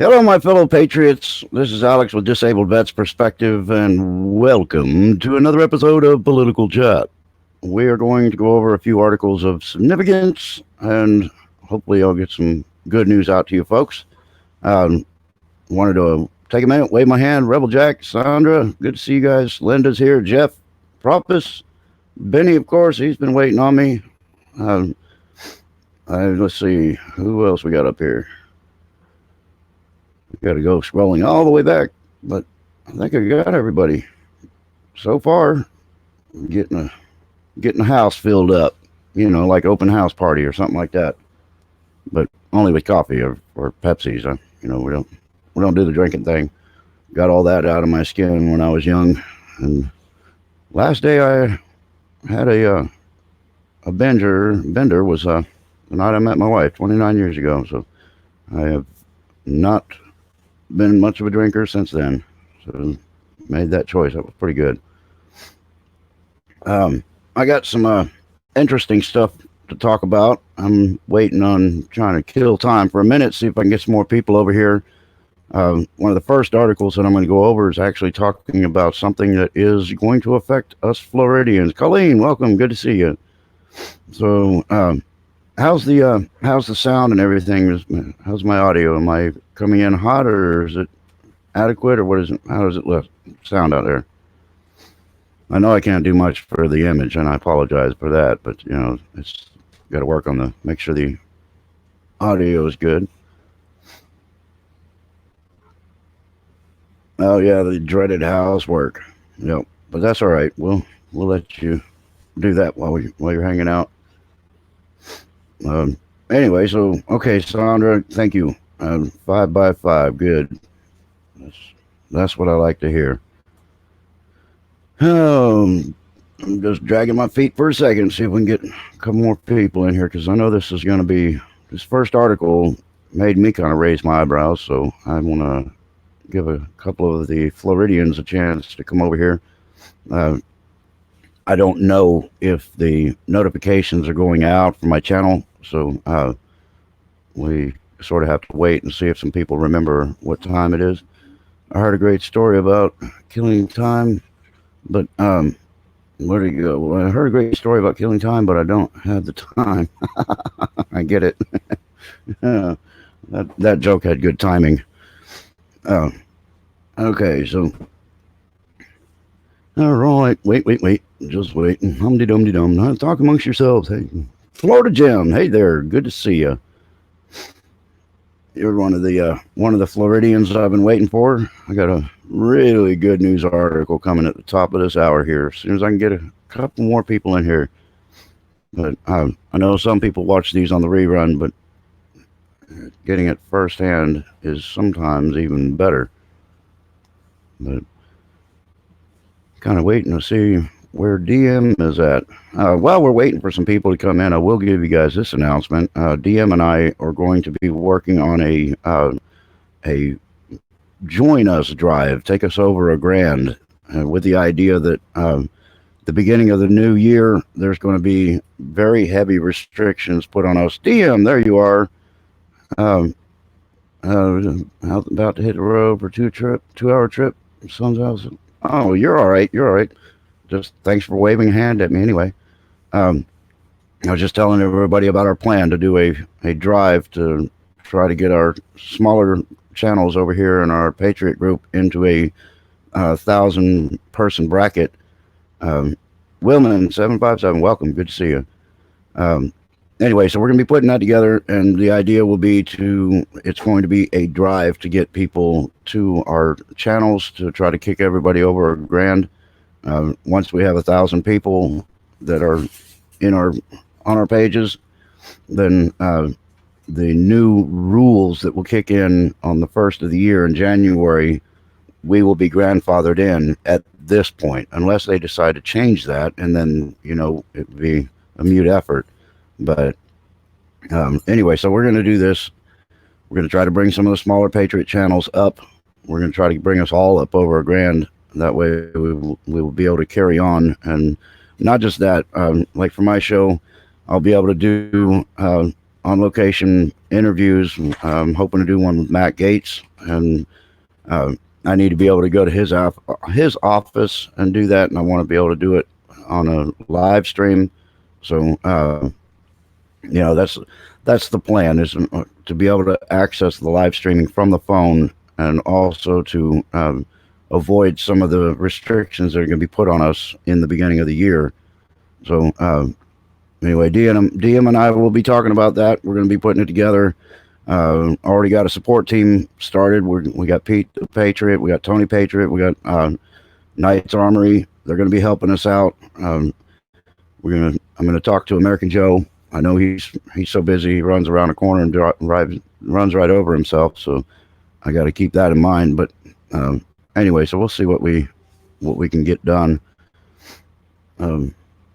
Hello, my fellow patriots. This is Alex with Disabled Vets Perspective, and welcome to another episode of Political Chat. We are going to go over a few articles of significance, and hopefully, I'll get some good news out to you folks. Wanted to take a minute, wave my hand. Rebel Jack, Sandra, good to see you guys. Linda's here. Jeff, Propus, Benny, of course, he's been waiting on me. Let's see, who else we got up here? We got to go scrolling all the way back, but I think I got everybody so far. Getting the house filled up, like open house party or something like that, but only with coffee or Pepsis. We don't do the drinking thing. Got all that out of my skin when I was young, and last day I had a bender was the night I met my wife 29 years ago. So I have not been much of a drinker since then. So made that choice. That was pretty good. I got some interesting stuff to talk about. I'm waiting on trying to kill time for a minute, see if I can get some more people over here. One of the first articles that I'm going to go over is actually talking about something that is going to affect us Floridians. Colleen, welcome. Good to see you. So, how's the sound and everything? How's my audio? Am I coming in hot, or is it adequate, or what is it? How does it sound out there? I know I can't do much for the image, and I apologize for that, but it's got to work on make sure the audio is good. Oh yeah, the dreaded housework. Yep, but that's all right. We'll let you do that while you're hanging out. Anyway, so okay, Sandra, thank you. 5x5, good. That's what I like to hear. I'm just dragging my feet for a second, see if we can get a couple more people in here, because I know this is going to be, this first article made me kind of raise my eyebrows, so I want to give a couple of the Floridians a chance to come over here. I don't know if the notifications are going out for my channel, so we sort of have to wait and see if some people remember what time it is. I heard a great story about killing time, but where do you go? Well, I heard a great story about killing time, but I don't have the time. I get it. That joke had good timing. Okay, so all right, wait, just wait. Humdy-dum-de-dum. Talk amongst yourselves. Hey, Florida Jim. Hey there, good to see you. You're one of the Floridians I've been waiting for. I got a really good news article coming at the top of this hour here. As soon as I can get a couple more people in here. But I know some people watch these on the rerun, but getting it firsthand is sometimes even better. But kind of waiting to see where DM is at. While we're waiting for some people to come in, I will give you guys this announcement. DM and I are going to be working on a join us drive, take us over $1,000, with the idea that the beginning of the new year, there's going to be very heavy restrictions put on us. DM, there you are. About to hit the road for 2-hour trip. Son's house. Oh, you're all right. Just thanks for waving a hand at me anyway. I was just telling everybody about our plan to do a drive to try to get our smaller channels over here in our Patriot group into a 1,000-person bracket. Willman 757, welcome. Good to see you. Anyway, so we're going to be putting that together, and the idea will be it's going to be a drive to get people to our channels to try to kick everybody over $1,000. Once we have 1,000 people that are on our pages, then the new rules that will kick in on the 1st of the year in January, we will be grandfathered in at this point, unless they decide to change that, and then it would be a mute effort. But anyway, so we're going to do this. We're going to try to bring some of the smaller Patriot channels up. We're going to try to bring us all up over $1,000. That way we will be able to carry on. And not just that, like for my show, I'll be able to do on location interviews. I'm hoping to do one with Matt Gates, and uh, I need to be able to go to his office and do that, and I want to be able to do it on a live stream. So that's the plan, is to be able to access the live streaming from the phone, and also to avoid some of the restrictions that are going to be put on us in the beginning of the year. So anyway, DM and I will be talking about that. We're going to be putting it together. Already got a support team started. We got Pete the Patriot, we got Tony Patriot, we got Knights Armory. They're going to be helping us out. I'm going to talk to American Joe. I know he's so busy. He runs around a corner and runs right over himself. So I got to keep that in mind. But anyway, so we'll see what we can get done.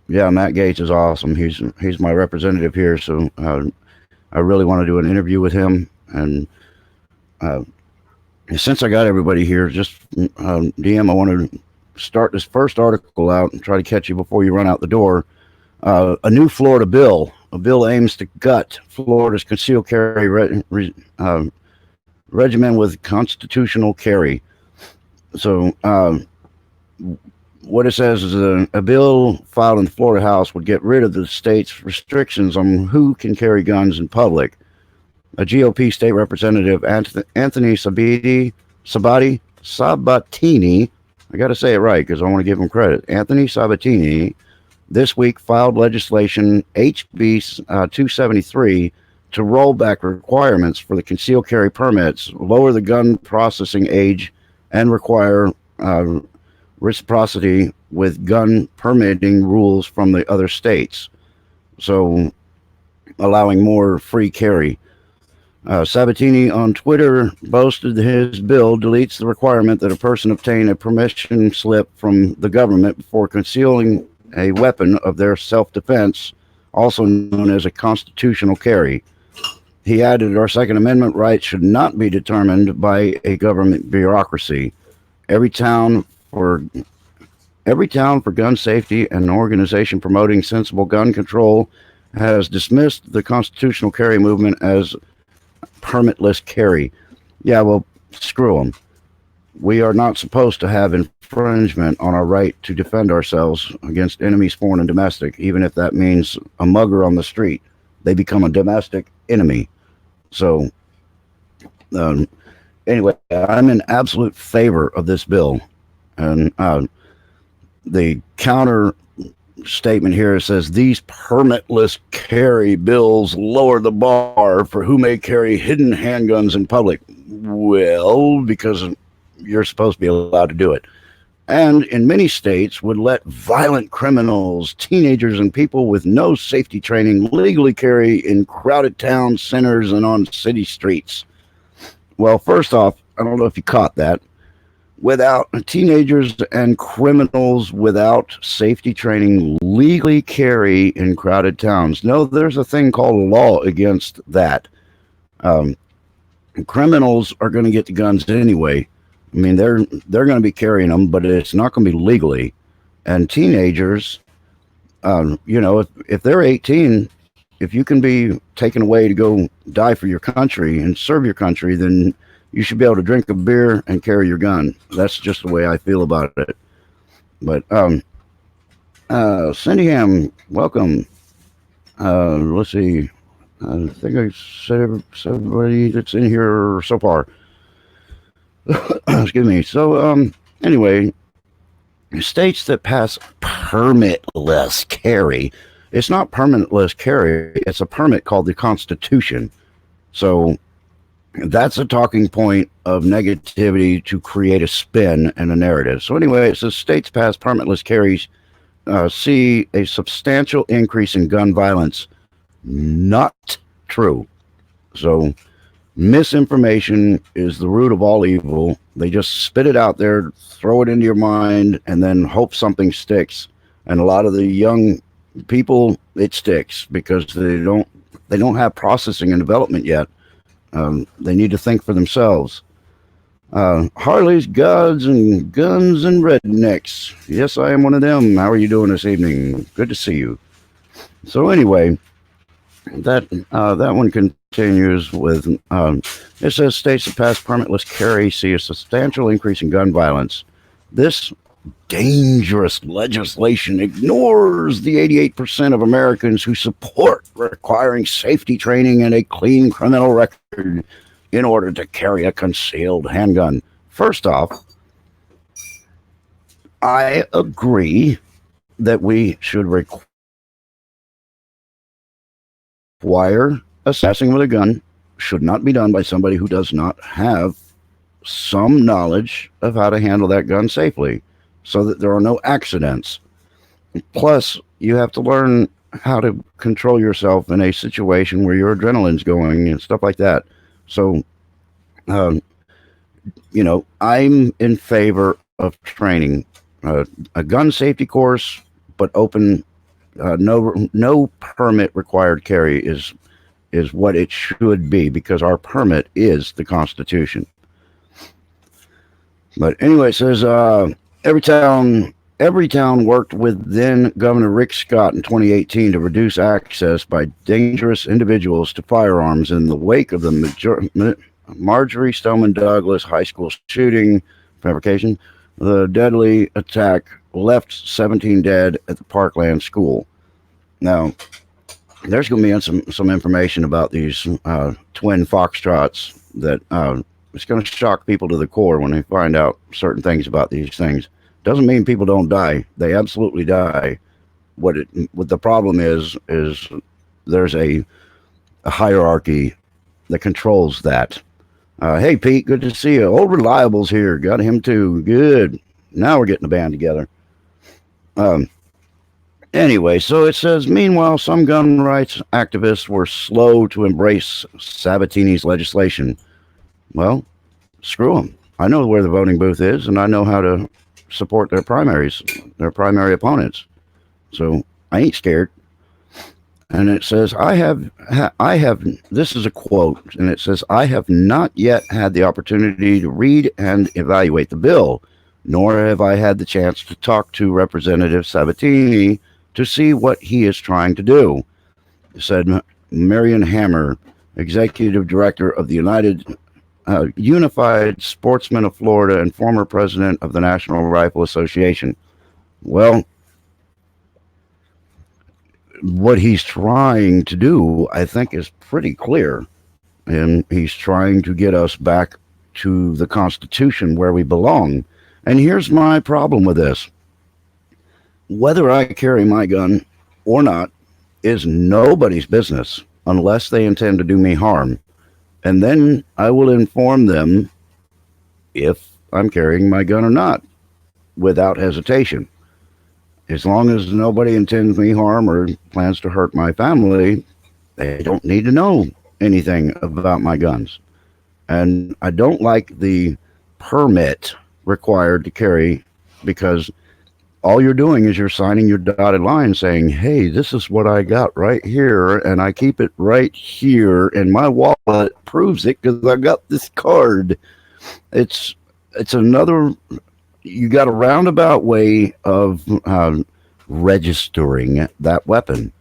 Yeah, Matt Gates is awesome. He's my representative here. So I really want to do an interview with him. And since I got everybody here, just DM, I want to start this first article out and try to catch you before you run out the door. A new Florida bill. A bill aims to gut Florida's conceal carry regimen with constitutional carry. So what it says is a bill filed in the Florida House would get rid of the state's restrictions on who can carry guns in public. A GOP state representative, Anthony Sabatini, I got to say it right because I want to give him credit. Anthony Sabatini this week filed legislation HB 273 to roll back requirements for the concealed carry permits, lower the gun processing age, and require reciprocity with gun permitting rules from the other states. So allowing more free carry. Sabatini on Twitter boasted his bill deletes the requirement that a person obtain a permission slip from the government before concealing a weapon of their self-defense, also known as a constitutional carry. He added, our Second Amendment rights should not be determined by a government bureaucracy. Every town for gun safety and an organization promoting sensible gun control has dismissed the constitutional carry movement as permitless carry. Yeah, well, screw them. We are not supposed to have infringement on our right to defend ourselves against enemies, foreign and domestic, even if that means a mugger on the street. They become a domestic enemy. So, anyway, I'm in absolute favor of this bill. And the counter statement here says these permitless carry bills lower the bar for who may carry hidden handguns in public. Well, because you're supposed to be allowed to do it. And in many states would let violent criminals, teenagers, and people with no safety training legally carry in crowded town centers and on city streets. Well, first off, I don't know if you caught that. Without teenagers and criminals without safety training legally carry in crowded towns. No, there's a thing called law against that. Criminals are going to get the guns anyway. I mean, they're going to be carrying them, but it's not going to be legally. And teenagers, if they're 18, if you can be taken away to go die for your country and serve your country, then you should be able to drink a beer and carry your gun. That's just the way I feel about it. But Cindy Ham, welcome. Let's see. I think I said everybody that's in here so far. Excuse me. So anyway, states that pass permitless carry. It's not permitless carry. It's a permit called the Constitution. So that's a talking point of negativity to create a spin and a narrative. So anyway, it says states pass permitless carries see a substantial increase in gun violence. Not true. So misinformation is the root of all evil. They just spit it out there, throw it into your mind, and then hope something sticks. And a lot of the young people, it sticks because they don't have processing and development yet. They need to think for themselves. Harleys, guns, and rednecks. Yes, I am one of them. How are you doing this evening? Good to see you. So anyway, that one continues. continues with, it says states that pass permitless carry see a substantial increase in gun violence. This dangerous legislation ignores the 88% of Americans who support requiring safety training and a clean criminal record in order to carry a concealed handgun. First off, I agree that we should require assessing with a gun should not be done by somebody who does not have some knowledge of how to handle that gun safely so that there are no accidents. Plus, you have to learn how to control yourself in a situation where your adrenaline's going and stuff like that. So, I'm in favor of training a gun safety course, but open, no permit required carry is what it should be, because our permit is the Constitution. But anyway, it says every town worked with then Governor Rick Scott in 2018 to reduce access by dangerous individuals to firearms in the wake of the Marjorie Stoneman Douglas High School shooting. Fabrication. The deadly attack left 17 dead at the Parkland School. Now, there's going to be some information about these twin foxtrots that it's going to shock people to the core when they find out certain things about these things. Doesn't mean people don't die. They absolutely die. What the problem is there's a hierarchy that controls that. Hey, Pete, good to see you. Old Reliable's here. Got him too. Good. Now we're getting the band together. Anyway, so it says, meanwhile, some gun rights activists were slow to embrace Sabatini's legislation. Well, screw them. I know where the voting booth is, and I know how to support their primary opponents. So I ain't scared. And it says, I have, this is a quote, and it says, I have not yet had the opportunity to read and evaluate the bill, nor have I had the chance to talk to Representative Sabatini to see what he is trying to do, said Marion Hammer, Executive Director of the Unified Sportsmen of Florida and former president of the National Rifle Association. Well, what he's trying to do, I think, is pretty clear. And he's trying to get us back to the Constitution where we belong. And here's my problem with this. Whether I carry my gun or not is nobody's business unless they intend to do me harm. And then I will inform them if I'm carrying my gun or not without hesitation. As long as nobody intends me harm or plans to hurt my family, they don't need to know anything about my guns. And I don't like the permit required to carry, because all you're doing is you're signing your dotted line saying, hey, this is what I got right here, and I keep it right here, and my wallet proves it because I got this card. It's another... You got a roundabout way of registering that weapon.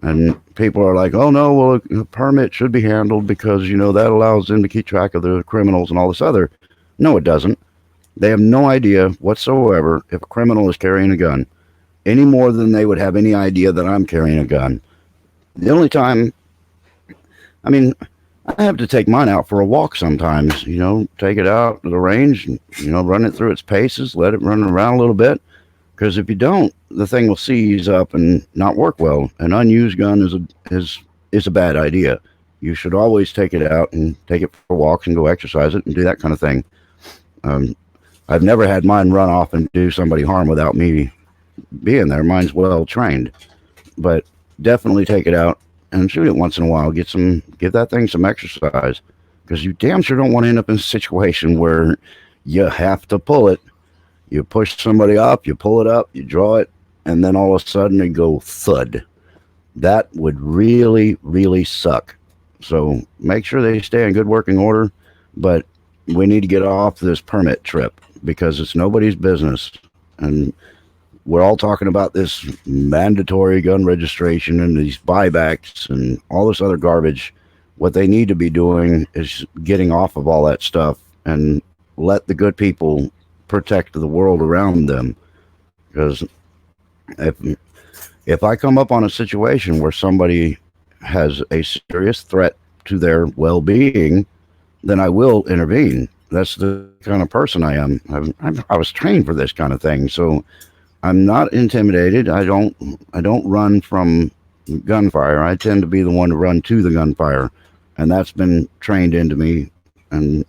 And people are like, oh, no, well, a permit should be handled because, that allows them to keep track of the criminals and all this other. No, it doesn't. They have no idea whatsoever if a criminal is carrying a gun, any more than they would have any idea that I'm carrying a gun. The only time, I have to take mine out for a walk sometimes, take it out to the range, run it through its paces, let it run around a little bit. Because if you don't, the thing will seize up and not work well. An unused gun is a bad idea. You should always take it out and take it for walks and go exercise it and do that kind of thing. I've never had mine run off and do somebody harm without me being there. Mine's well trained. But definitely take it out and shoot it once in a while. Give that thing some exercise, because you damn sure don't want to end up in a situation where you have to pull it. You push somebody up, you pull it up, you draw it, and then all of a sudden it go thud. That would really, really suck. So make sure they stay in good working order, but we need to get off this permit trip because it's nobody's business. And we're all talking about this mandatory gun registration and these buybacks and all this other garbage. What they need to be doing is getting off of all that stuff and let the good people protect the world around them. Because if if I come up on a situation where somebody has a serious threat to their well-being, then I will intervene. That's the kind of person I am. I was trained for this kind of thing, so I'm not intimidated. I don't run from gunfire. I tend to be the one to run to the gunfire, and that's been trained into me. And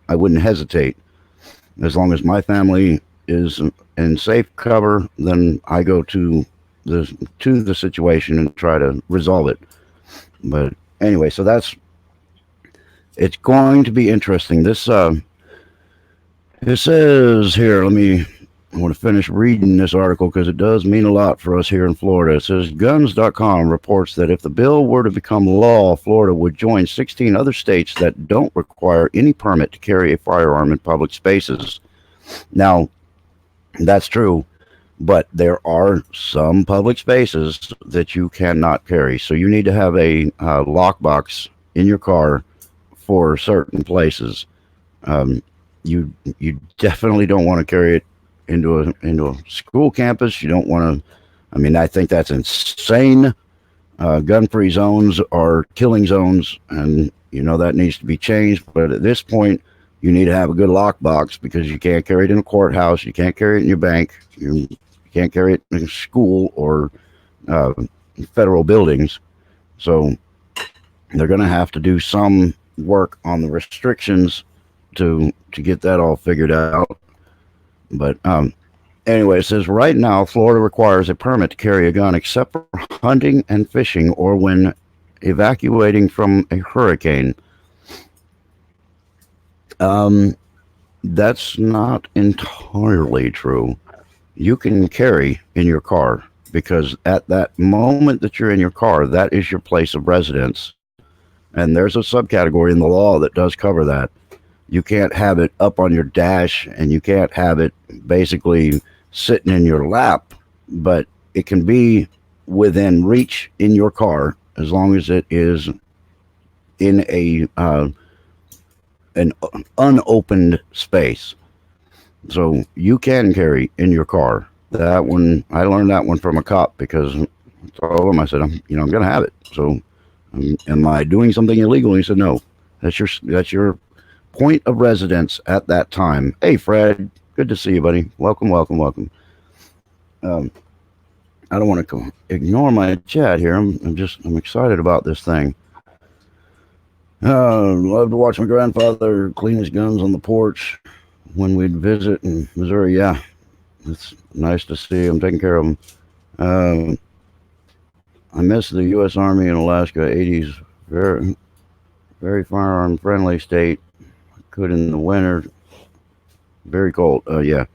I wouldn't hesitate as long as my family is in safe cover. Then I go to the situation and try to resolve it. But anyway, so it's going to be interesting. It says here, I want to finish reading this article because it does mean a lot for us here in Florida. It says guns.com reports that if the bill were to become law, Florida would join 16 other states that don't require any permit to carry a firearm in public spaces. Now, that's true, but there are some public spaces that you cannot carry. So you need to have a lockbox in your car for certain places. Um, you definitely don't want to carry it into a school campus. You don't want to. I mean, I think that's insane. Gun-free zones are killing zones, and that needs to be changed. But at this point, you need to have a good lockbox because you can't carry it in a courthouse. You can't carry it in your bank. You can't carry it in a school or uh, federal buildings. So they're going to have to do some work on the restrictions to get that all figured out. But anyway, it says right now Florida requires a permit to carry a gun except for hunting and fishing or when evacuating from a hurricane. That's not entirely true. You can carry in your car because at that moment that you're in your car, that is your place of residence. And there's a subcategory in the law that does cover that. You can't have it up on your dash and you can't have it basically sitting in your lap, but it can be within reach in your car as long as it is in an unopened space. So you can carry in your car. That one, I learned that one from a cop because I told him, I said, I'm going to have it. So am I doing something illegal? And he said, no, that's your point of residence at that time. Hey, Fred, good to see you, buddy. Welcome. I don't want to ignore my chat here. I'm excited about this thing. Love to watch my grandfather clean his guns on the porch when we'd visit in Missouri. Yeah, it's nice to see him taking care of them. I miss the U.S. Army in Alaska. 80s, very, very firearm friendly state. Could in the winter. Very cold. Yeah,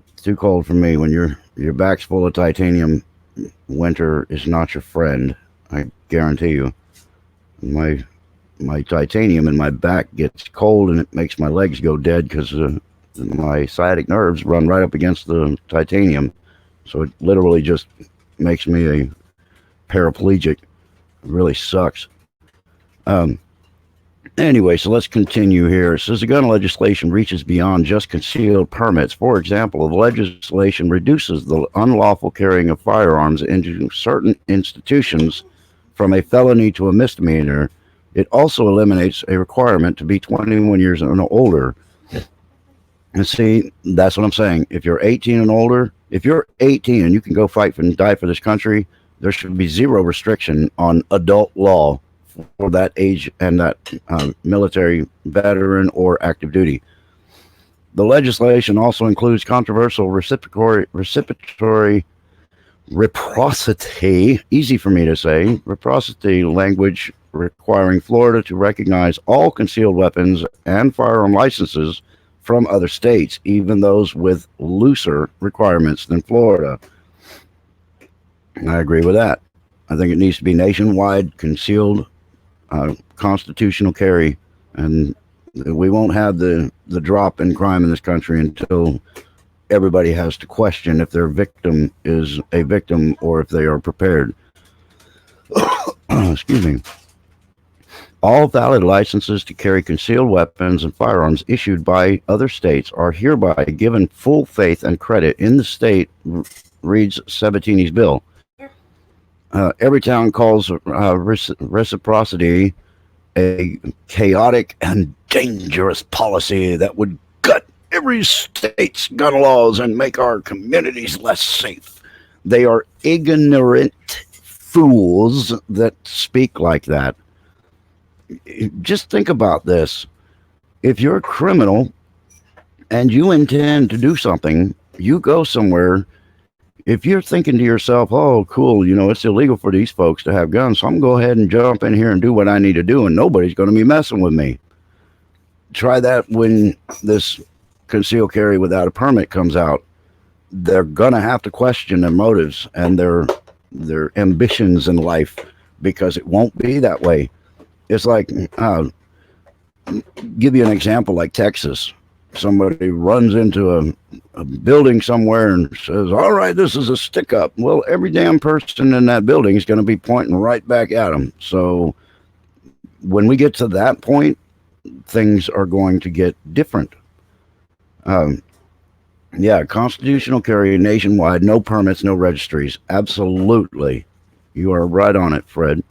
it's too cold for me. When your back's full of titanium, winter is not your friend. I guarantee you. My titanium in my back gets cold and it makes my legs go dead because my sciatic nerves run right up against the titanium. So it literally just makes me a paraplegic. It really sucks. Anyway, so let's continue here. It says the gun legislation reaches beyond just concealed permits. For example, the legislation reduces the unlawful carrying of firearms into certain institutions from a felony to a misdemeanor. It also eliminates a requirement to be 21 years and older. And see, that's what I'm saying. If you're 18 and older, if you're 18 and you can go fight and die for this country, there should be zero restriction on adult law for that age and that military veteran or active duty. The legislation also includes controversial reciprocity, easy for me to say, reciprocity language requiring Florida to recognize all concealed weapons and firearm licenses from other states, even those with looser requirements than Florida. I agree with that. I think it needs to be nationwide concealed constitutional carry, and we won't have the drop in crime in this country until everybody has to question if their victim is a victim or if they are prepared. Excuse me. All valid licenses to carry concealed weapons and firearms issued by other states are hereby given full faith and credit in the state, reads Sabatini's bill. Every town calls reciprocity a chaotic and dangerous policy that would gut every state's gun laws and make our communities less safe. They are ignorant fools that speak like that. Just think about this. If you're a criminal and you intend to do something, you go somewhere. If you're thinking to yourself, oh, cool, it's illegal for these folks to have guns, so I'm going to go ahead and jump in here and do what I need to do, and nobody's going to be messing with me. Try that when this conceal carry without a permit comes out. They're going to have to question their motives and their ambitions in life, because it won't be that way. It's like, give you an example, like Texas. Somebody runs into a building somewhere and says, all right, this is a stick up. Well, every damn person in that building is going to be pointing right back at them. So when we get to that point, things are going to get different. Constitutional carry nationwide, no permits, no registries. Absolutely. You are right on it, Fred.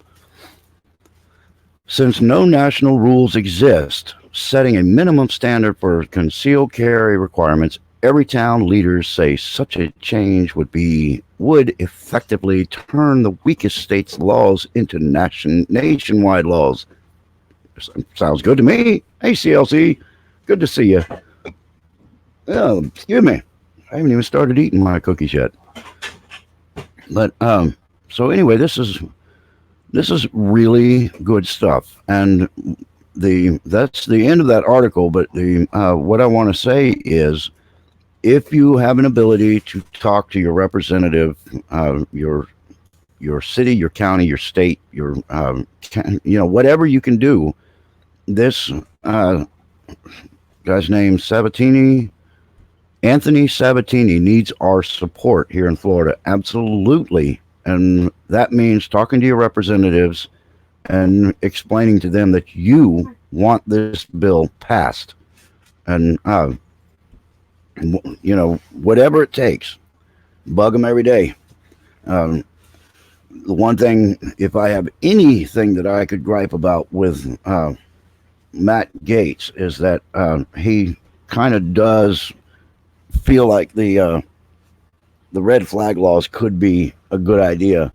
Since no national rules exist setting a minimum standard for concealed carry requirements, every town leaders say such a change would effectively turn the weakest state's laws into nationwide laws. Sounds good to me. Hey, CLC, good to see you. Oh, excuse me. I haven't even started eating my cookies yet. But so anyway, this is really good stuff, and that's the end of that article. But what I want to say is, if you have an ability to talk to your representative, your city, your county, your state, your whatever you can do, this guy's name Anthony Sabatini needs our support here in Florida. Absolutely. And that means talking to your representatives and explaining to them that you want this bill passed. And, whatever it takes, bug them every day. The one thing, if I have anything that I could gripe about with Matt Gaetz, is that he kind of does feel like the red flag laws could be a good idea.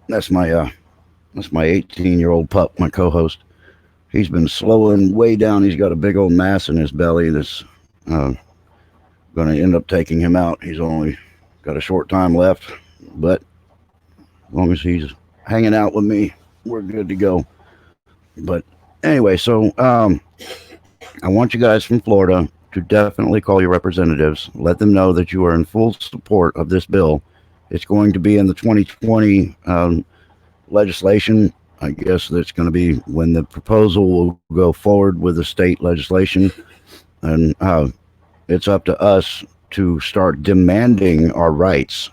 That's my 18-year-old pup, my co-host. He's been slowing way down. He's got a big old mass in his belly that's going to end up taking him out. He's only got a short time left, but as long as he's hanging out with me, we're good to go. But anyway, so I want you guys from Florida to definitely call your representatives. Let them know that you are in full support of this bill. It's going to be in the 2020 legislation. I guess that's going to be when the proposal will go forward with the state legislation. And it's up to us to start demanding our rights.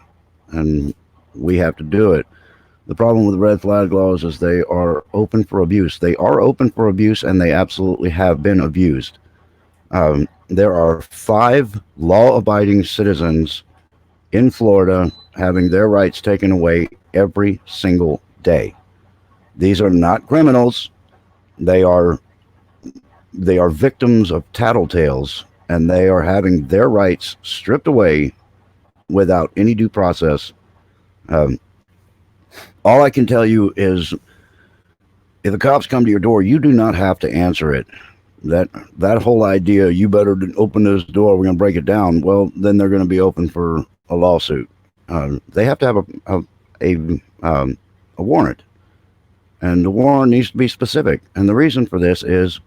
And we have to do it. The problem with the red flag laws is they are open for abuse. They are open for abuse, and they absolutely have been abused. There are 5 law-abiding citizens in Florida having their rights taken away every single day. These are not criminals. They are victims of tattletales, and they are having their rights stripped away without any due process. All I can tell you is, if the cops come to your door, you do not have to answer it. That whole idea, you better open this door, we're going to break it down. Well, then they're going to be open for a lawsuit. They have to have a warrant, and the warrant needs to be specific. And the reason for this is,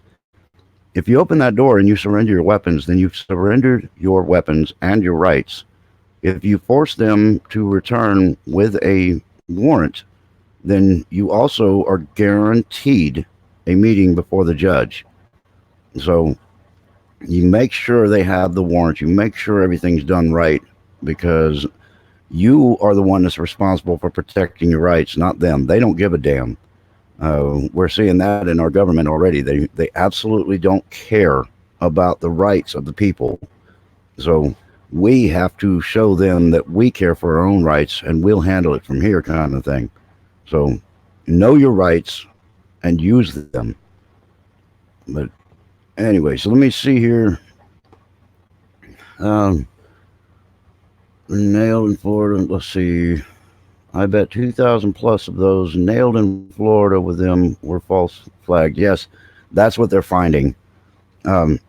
if you open that door and you surrender your weapons, then you've surrendered your weapons and your rights. If you force them to return with a warrant, then you also are guaranteed a meeting before the judge. So you make sure they have the warrant. You make sure everything's done right, because you are the one that's responsible for protecting your rights, not them. They don't give a damn. We're seeing that in our government already. They absolutely don't care about the rights of the people. So we have to show them that we care for our own rights and we'll handle it from here, kind of thing. So know your rights and use them. But anyway, so let me see here. Um, nailed in Florida. Let's see. I bet 2,000 plus of those nailed in Florida with them were false flagged. Yes, that's what they're finding. Um,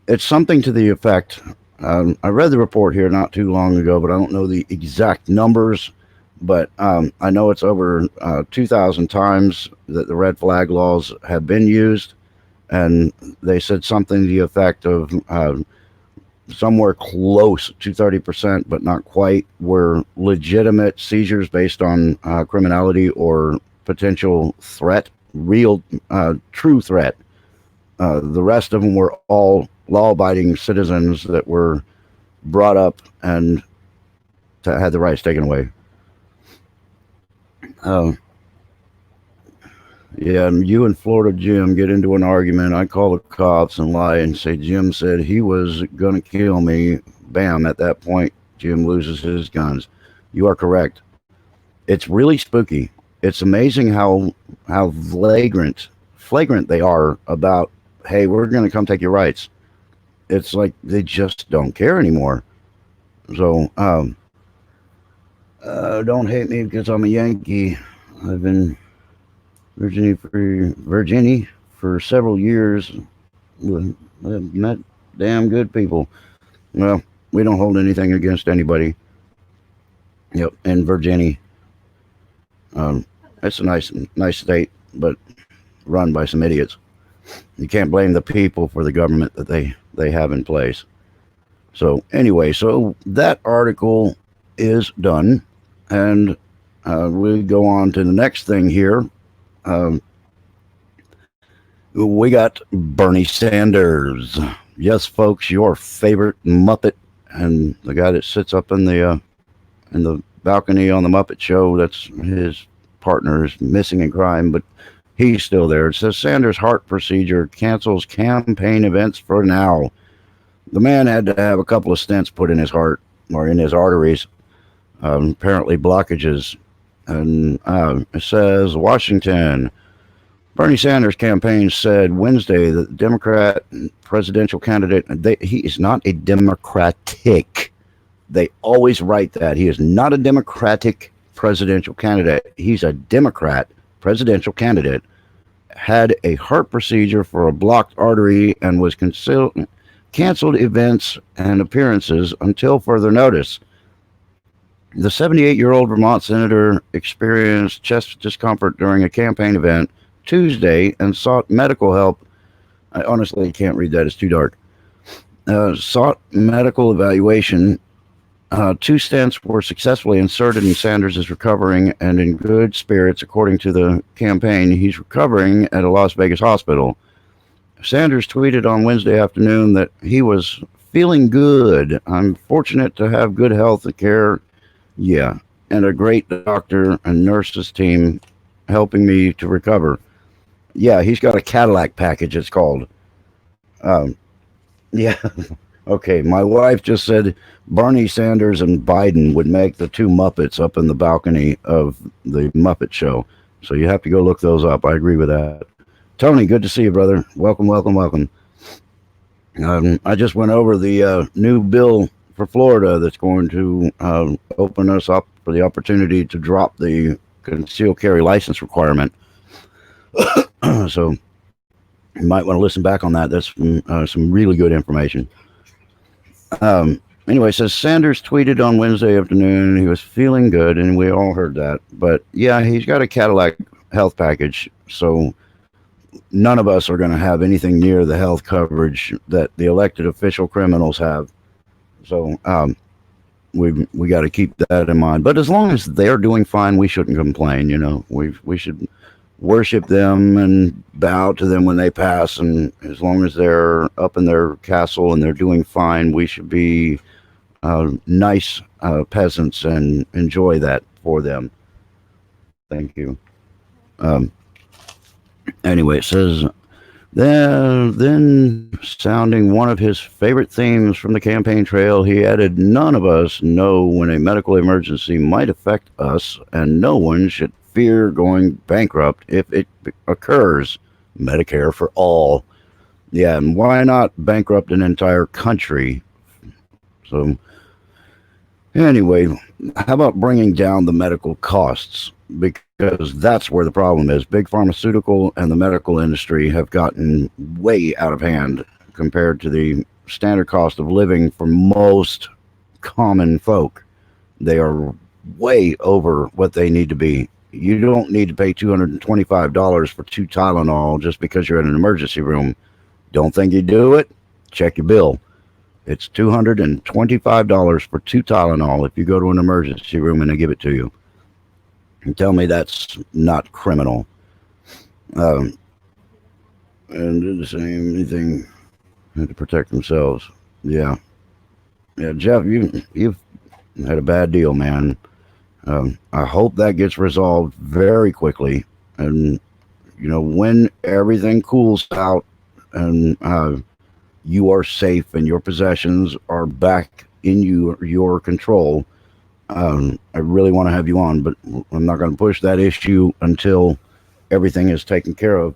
it's something to the effect. I read the report here not too long ago, but I don't know the exact numbers. But I know it's over 2,000 times that the red flag laws have been used. And they said something to the effect of somewhere close to 30%, but not quite, were legitimate seizures based on criminality or potential threat, real, true threat. The rest of them were all law-abiding citizens that were brought up and had the rights taken away. Uh, yeah, and you and Florida Jim get into an argument. I call the cops and lie and say Jim said he was going to kill me. Bam, at that point, Jim loses his guns. You are correct. It's really spooky. It's amazing how flagrant they are about, hey, we're going to come take your rights. It's like they just don't care anymore. So, don't hate me because I'm a Yankee. I've been Virginia for several years. I've met damn good people. Well, we don't hold anything against anybody. Yep, in Virginia. It's a nice state, but run by some idiots. You can't blame the people for the government that they have in place. So anyway, so that article is done, and we go on to the next thing here. We got Bernie Sanders. Yes, folks, your favorite Muppet, and the guy that sits up in the balcony on the Muppet Show. That's his partner is missing in crime, but he's still there. It says Sanders' heart procedure cancels campaign events for now. The man had to have a couple of stents put in his heart or in his arteries, apparently blockages. And it says Washington. Bernie Sanders' campaign said Wednesday that the Democrat presidential candidate, he is not a Democratic. They always write that. He is not a Democratic presidential candidate. He's a Democrat presidential candidate. Had a heart procedure for a blocked artery and was canceled events and appearances until further notice. The 78-year-old Vermont senator experienced chest discomfort during a campaign event Tuesday and sought medical help. I honestly can't read that. It's too dark. Sought medical evaluation. 2 stents were successfully inserted and Sanders is recovering and in good spirits. According to the campaign, he's recovering at a Las Vegas hospital. Sanders tweeted on Wednesday afternoon that he was feeling good. I'm fortunate to have good health care. Yeah, and a great doctor and nurses team helping me to recover. Yeah, he's got a Cadillac package, it's called. Yeah. Okay, my wife just said Bernie Sanders and Biden would make the 2 Muppets up in the balcony of the Muppet Show. So you have to go look those up. I agree with that. Tony, good to see you, brother. Welcome, welcome, welcome. I just went over the new bill for Florida that's going to open us up for the opportunity to drop the concealed carry license requirement. So you might want to listen back on that. That's some really good information. Anyway, it says Sanders tweeted on Wednesday afternoon he was feeling good, and we all heard that. But yeah, he's got a Cadillac health package, so none of us are going to have anything near the health coverage that the elected official criminals have. So we got to keep that in mind. But as long as they're doing fine, we shouldn't complain. You know, we should worship them and bow to them when they pass. And as long as they're up in their castle and they're doing fine, we should be nice peasants and enjoy that for them. Thank you. Anyway, it says, then sounding one of his favorite themes from the campaign trail, he added, "None of us know when a medical emergency might affect us, and no one should fear going bankrupt if it occurs. Medicare for all." Yeah, and why not bankrupt an entire country? So, anyway, how about bringing down the medical costs? Because that's where the problem is. Big pharmaceutical and the medical industry have gotten way out of hand compared to the standard cost of living for most common folk. They are way over what they need to be. You don't need to pay $225 for two Tylenol just because you're in an emergency room. Don't think you do it? Check your bill. It's $225 for two Tylenol if you go to an emergency room and they give it to you. And tell me that's not criminal. Um, and do the same thing to protect themselves. Yeah, yeah, Jeff, you've had a bad deal, man. I hope that gets resolved very quickly, and when everything cools out and you are safe and your possessions are back in your control. I really want to have you on, but I'm not going to push that issue until everything is taken care of.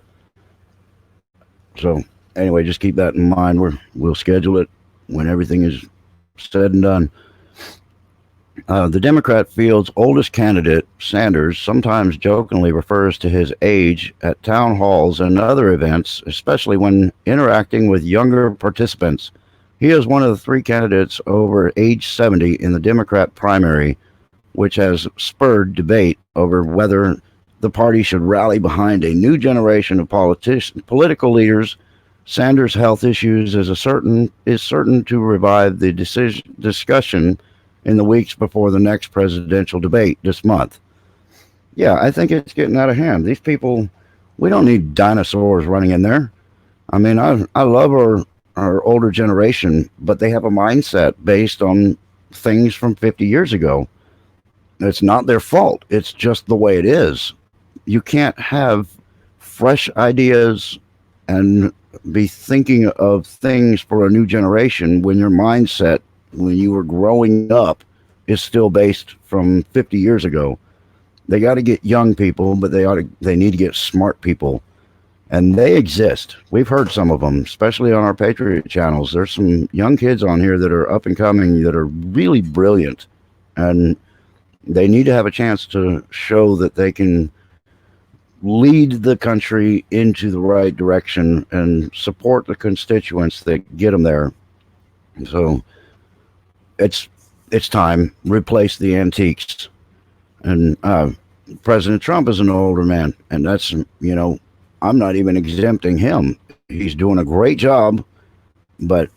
So anyway, just keep that in mind. We'll schedule it when everything is said and done. The Democrat field's oldest candidate, Sanders, sometimes jokingly refers to his age at town halls and other events, especially when interacting with younger participants. He is one of the three candidates over age 70 in the Democrat primary, which has spurred debate over whether the party should rally behind a new generation of political leaders. Sanders' health issues is certain to revive the discussion in the weeks before the next presidential debate this month. Yeah, I think it's getting out of hand. These people, we don't need dinosaurs running in there. I mean, I love our older generation, but they have a mindset based on things from 50 years ago. It's not their fault. It's just the way it is. You can't have fresh ideas and be thinking of things for a new generation when your mindset when you were growing up is still based from 50 years ago. They got to get young people, but they need to get smart people, and they exist. We've heard some of them, especially on our Patriot channels. There's some young kids on here that are up and coming that are really brilliant, and they need to have a chance to show that they can lead the country into the right direction and support the constituents that get them there. So it's time. Replace the antiques. And President Trump is an older man, and that's I'm not even exempting him. He's doing a great job, but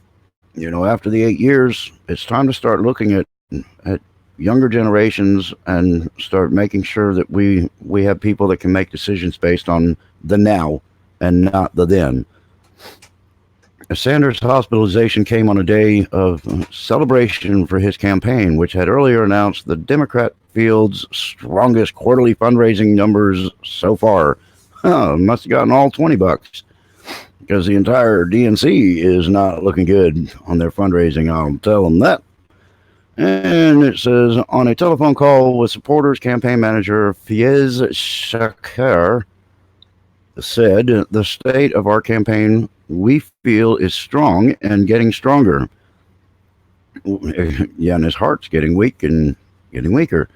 after the 8 years, it's time to start looking at younger generations and start making sure that we have people that can make decisions based on the now and not the then. Sanders' hospitalization came on a day of celebration for his campaign, which had earlier announced the Democrat field's strongest quarterly fundraising numbers so far. Must have gotten all $20 because the entire DNC is not looking good on their fundraising. I'll tell them that. And it says, on a telephone call with supporters, campaign manager Faiz Shakir said, "The state of our campaign, we feel, is strong and getting stronger." Yeah, and his heart's getting weak and getting weaker.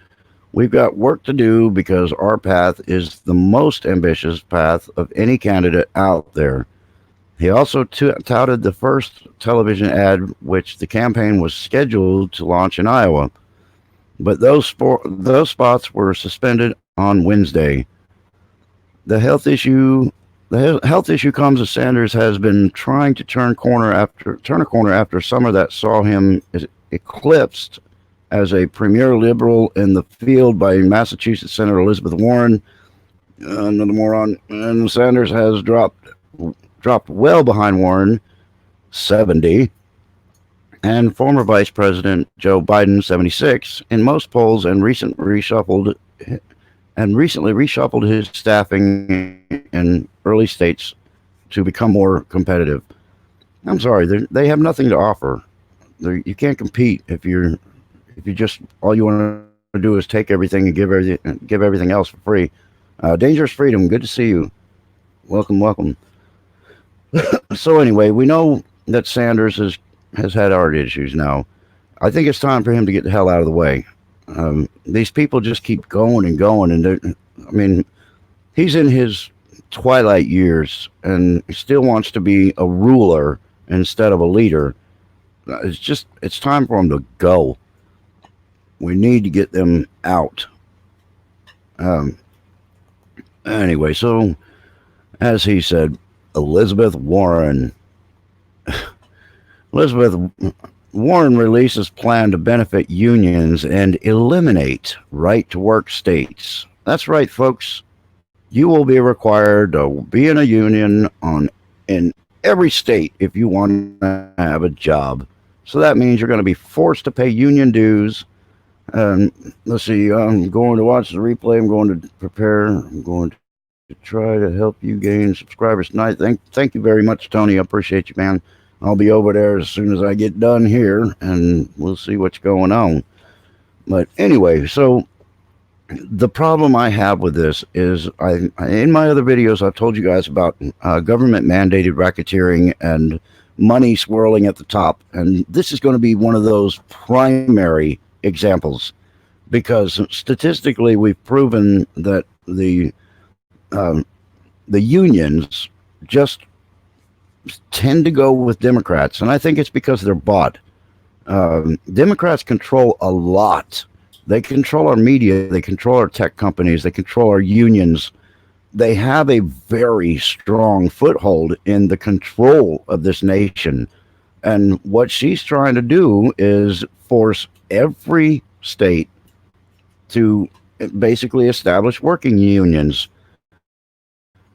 "We've got work to do because our path is the most ambitious path of any candidate out there." He also touted the first television ad, which the campaign was scheduled to launch in Iowa, but those spots were suspended on Wednesday. The health issue comes as Sanders has been trying to turn a corner after summer that saw him eclipsed as a premier liberal in the field by Massachusetts Senator Elizabeth Warren, another moron, and Sanders has dropped well behind Warren, 70, and former Vice President Joe Biden, 76, in most polls and recent reshuffled and recently reshuffled his staffing in early states to become more competitive. I'm sorry, they have nothing to offer. You can't compete if you just all you want to do is take everything and give everything else for free. Dangerous Freedom, good to see you. Welcome, welcome. So anyway, we know that Sanders has had heart issues now. I think it's time for him to get the hell out of the way. These people just keep going and going, and I mean, he's in his twilight years and still wants to be a ruler instead of a leader. It's time for him to go. We need to get them out. Um, anyway, so as he said, Elizabeth Warren. Elizabeth Warren releases plan to benefit unions and eliminate right to work states. That's right, folks. You will be required to be in a union in every state if you want to have a job. So that means you're going to be forced to pay union dues. Let's see, I'm going to watch the replay. I'm going to prepare. I'm going to try to help you gain subscribers tonight. Thank you very much, Tony. I appreciate you, man. I'll be over there as soon as I get done here, and we'll see what's going on. But anyway, so the problem I have with this is in my other videos, I've told you guys about government mandated racketeering and money swirling at the top. And this is going to be one of those primary examples because statistically we've proven that the unions just tend to go with Democrats. And I think it's because they're bought. Democrats control a lot. They control our media. They control our tech companies. They control our unions. They have a very strong foothold in the control of this nation. And what she's trying to do is force every state to basically establish working unions.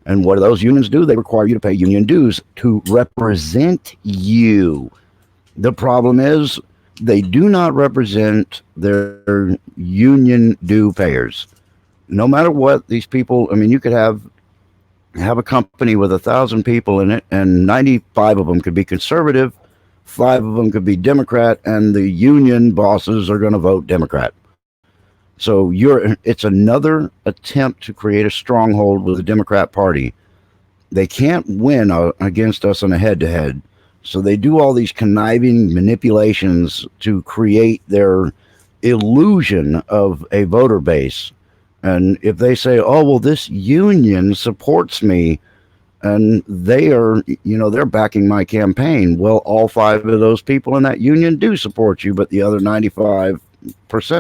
And what do those unions do? They require you to pay union dues to represent you. The problem is they do not represent their union due payers. No matter what, these people, I mean, you could have a company with 1,000 people in it, and 95 of them could be conservative, 5 of them could be Democrat, and the union bosses are going to vote Democrat. So it's another attempt to create a stronghold with the Democrat Party. They can't win against us on a head-to-head. So they do all these conniving manipulations to create their illusion of a voter base. And if they say, oh, well, this union supports me and they're backing my campaign. Well, all 5 of those people in that union do support you, but the other 95%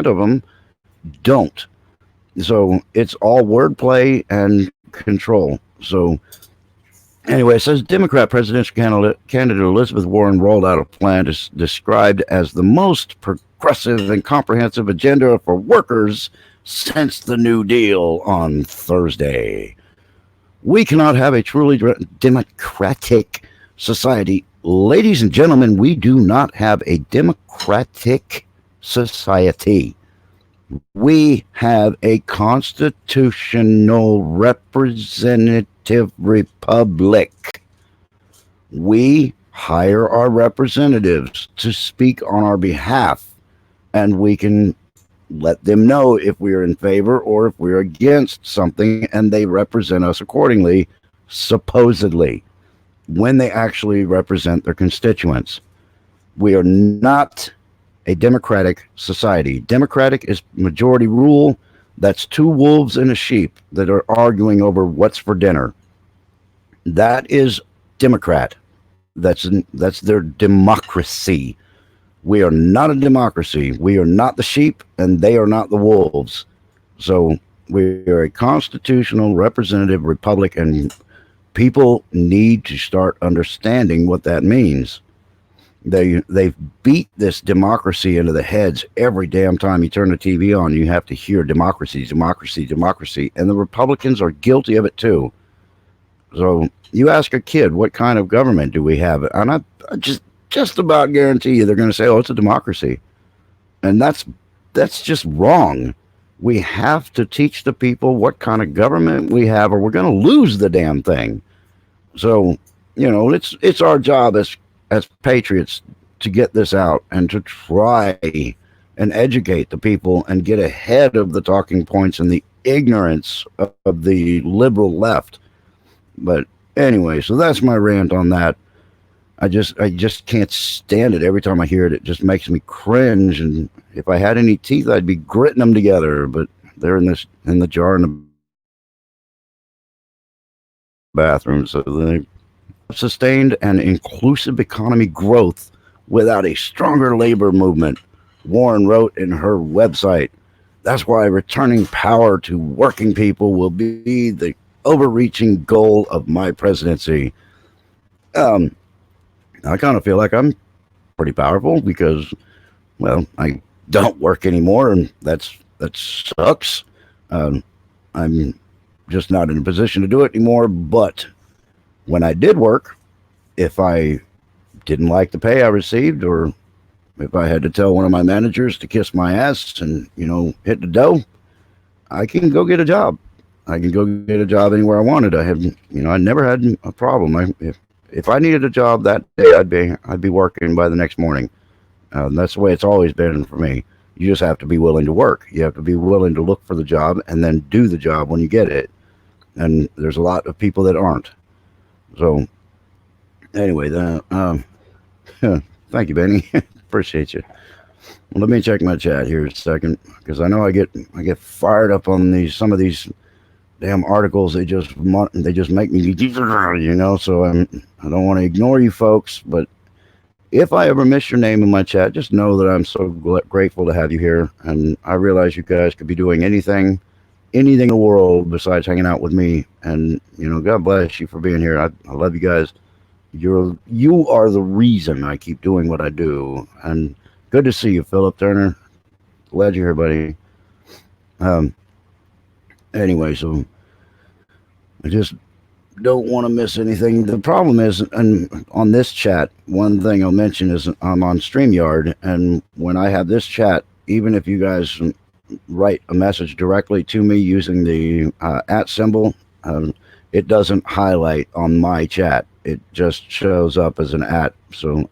of them don't. So it's all wordplay and control. So anyway, it says Democrat presidential candidate Elizabeth Warren rolled out a plan described as the most progressive and comprehensive agenda for workers since the New Deal on Thursday. We cannot have a truly democratic society. Ladies and gentlemen, we do not have a democratic society. We have a constitutional representative republic. We hire our representatives to speak on our behalf, and we can let them know if we're in favor or if we're against something, and they represent us accordingly, supposedly, when they actually represent their constituents. We are not a democratic society. Democratic is majority rule. That's 2 wolves and a sheep that are arguing over what's for dinner. That is Democrat. That's their democracy. We are not a democracy. We are not the sheep, and they are not the wolves. So we are a constitutional representative republic, and people need to start understanding what that means. They've beat this democracy into the heads every damn time you turn the TV on. You have to hear democracy, democracy, democracy, and the Republicans are guilty of it too. So you ask a kid, what kind of government do we have? And I just about guarantee you they're going to say, oh, it's a democracy. And that's just wrong. We have to teach the people what kind of government we have, or we're going to lose the damn thing. So, it's our job as patriots to get this out and to try and educate the people and get ahead of the talking points and the ignorance of the liberal left. But anyway, so that's my rant on that. I just can't stand it. Every time I hear it, it just makes me cringe. And if I had any teeth, I'd be gritting them together. But they're in the jar in the bathroom. So they sustained and inclusive economy growth without a stronger labor movement, Warren wrote in her website. That's why returning power to working people will be the overreaching goal of my presidency. Um, I kind of feel like I'm pretty powerful because, well, I don't work anymore, and that sucks. Um, I'm just not in a position to do it anymore. But when I did work, if I didn't like the pay I received, or if I had to tell one of my managers to kiss my ass and hit the dough, I can go get a job. I can go get a job anywhere I wanted. I never had a problem. If I needed a job that day, I'd be working by the next morning. That's the way it's always been for me. You just have to be willing to work. You have to be willing to look for the job and then do the job when you get it. And there's a lot of people that aren't. So anyway, thank you, Benny. Appreciate you. Well, let me check my chat here a second because I know I get fired up on some of these damn articles. They just make me So I don't want to ignore you folks, but if I ever miss your name in my chat, just know that I'm so grateful to have you here, and I realize you guys could be doing anything in the world besides hanging out with me. And God bless you for being here. I love you guys. You are the reason I keep doing what I do. And good to see you, Philip Turner. Glad you're here, buddy. Um, anyway, so I just don't want to miss anything. The problem is, and on this chat, one thing I'll mention is I'm on StreamYard, and when I have this chat, even if you guys write a message directly to me using the at symbol, it doesn't highlight on my chat. It just shows up as an at. So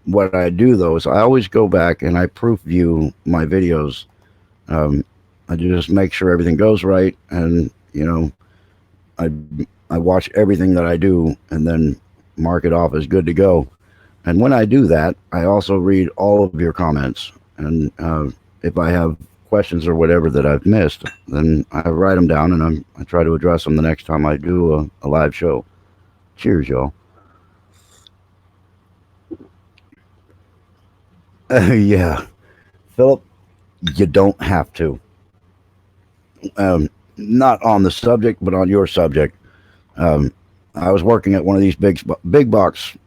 what I do though is I always go back and I proof view my videos. Um, I just make sure everything goes right, and I I watch everything that I do and then mark it off as good to go. And when I do that, I also read all of your comments. And if I have questions or whatever that I've missed, then I write them down and I try to address them the next time I do a live show. Cheers, y'all. Yeah, Philip, you don't have to. Not on the subject, but on your subject. Um, I was working at one of these big box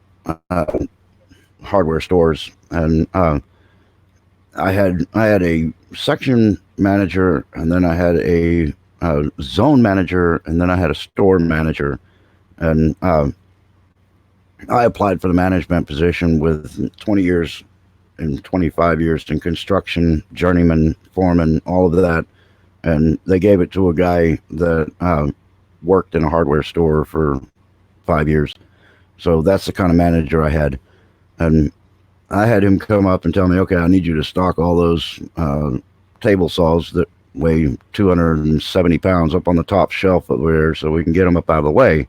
hardware stores, and I had a section manager, and then I had a zone manager, and then I had a store manager, and I applied for the management position with 20 years and 25 years in construction, journeyman, foreman, all of that, and they gave it to a guy that worked in a hardware store for 5 years. So that's the kind of manager I had, and I had him come up and tell me, okay, I need you to stock all those table saws that weigh 270 pounds up on the top shelf over there so we can get them up out of the way.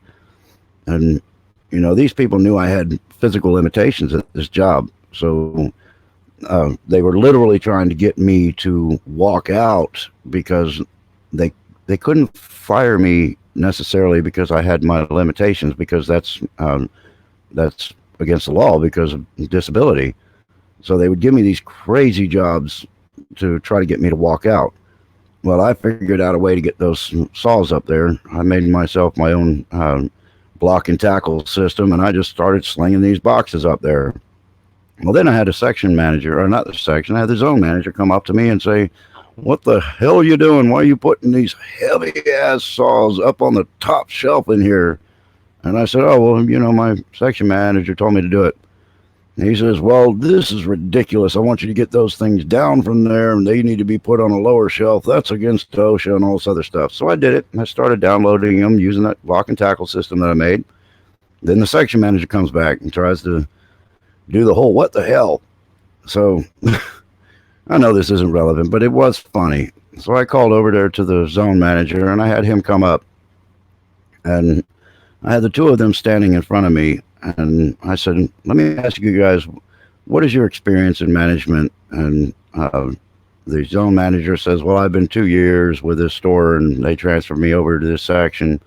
And, these people knew I had physical limitations at this job. So they were literally trying to get me to walk out because they they couldn't fire me necessarily because I had my limitations, because that's against the law because of disability. So they would give me these crazy jobs to try to get me to walk out. Well, I figured out a way to get those saws up there. I made myself my own block and tackle system, and I just started slinging these boxes up there. Well, then I had a section manager, or not the section, I had the zone manager come up to me and say, "What the hell are you doing? Why are you putting these heavy ass saws up on the top shelf in here?" And I said, "Oh, well, my section manager told me to do it." He says, well, this is ridiculous. I want you to get those things down from there, and they need to be put on a lower shelf. That's against OSHA and all this other stuff. So I did it. I started downloading them using that block and tackle system that I made. Then the section manager comes back and tries to do the whole what the hell. So I know this isn't relevant, but it was funny. So I called over there to the zone manager, and I had him come up, and I had the two of them standing in front of me, and I said, let me ask you guys, what is your experience in management? And the zone manager says, well, I've been 2 years with this store, and they transferred me over to this section.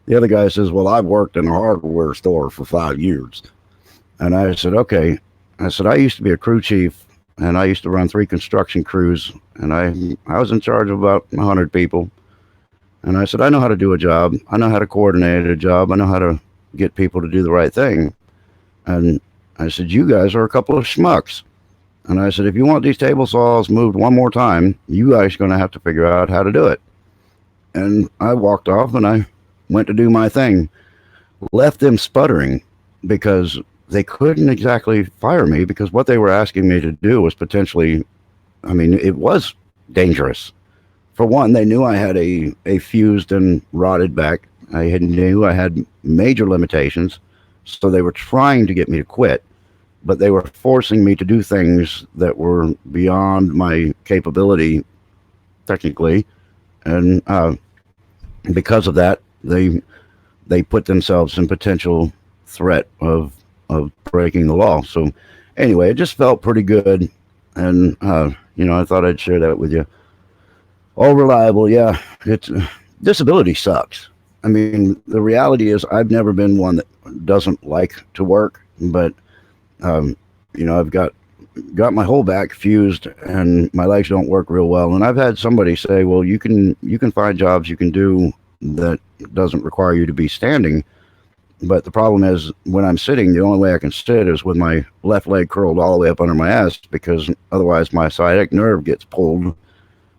The other guy says, well, I've worked in a hardware store for 5 years. And I said, okay. I said, I used to be a crew chief, and I used to run 3 construction crews, and I was in charge of about 100 people. And I said, I know how to do a job. I know how to coordinate a job. I know how to get people to do the right thing. And I said, you guys are a couple of schmucks. And I said, if you want these table saws moved one more time, you guys are going to have to figure out how to do it. And I walked off, and I went to do my thing. Left them sputtering because they couldn't exactly fire me, because what they were asking me to do was potentially, I mean, it was dangerous. For one, they knew I had a fused and rotted back. Knew I had major limitations, so they were trying to get me to quit, but they were forcing me to do things that were beyond my capability, technically, and because of that, they put themselves in potential threat of breaking the law. So anyway, it just felt pretty good, and I thought I'd share that with you. All reliable, yeah. It's disability sucks. I mean, the reality is I've never been one that doesn't like to work, but I've got my whole back fused and my legs don't work real well. And I've had somebody say, well, you can find jobs you can do that doesn't require you to be standing. But the problem is, when I'm sitting, the only way I can sit is with my left leg curled all the way up under my ass, because otherwise my sciatic nerve gets pulled.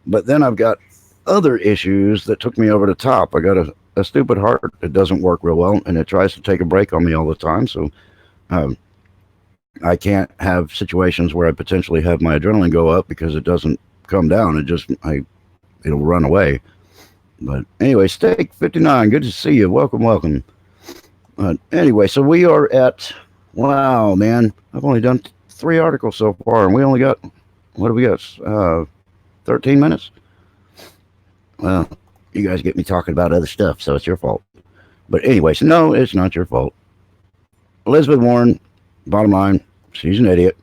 But then I've got other issues that took me over the top. I got a stupid heart that doesn't work real well, and it tries to take a break on me all the time. So I can't have situations where I potentially have my adrenaline go up because it doesn't come down. It'll run away. But anyway, Steak 59, good to see you. Welcome. Anyway, so we are at, wow, man, I've only done 3 articles so far, and we only got, what do we got? 13 minutes? Well, you guys get me talking about other stuff, so it's your fault. But anyway, so no, it's not your fault. Elizabeth Warren, bottom line, she's an idiot.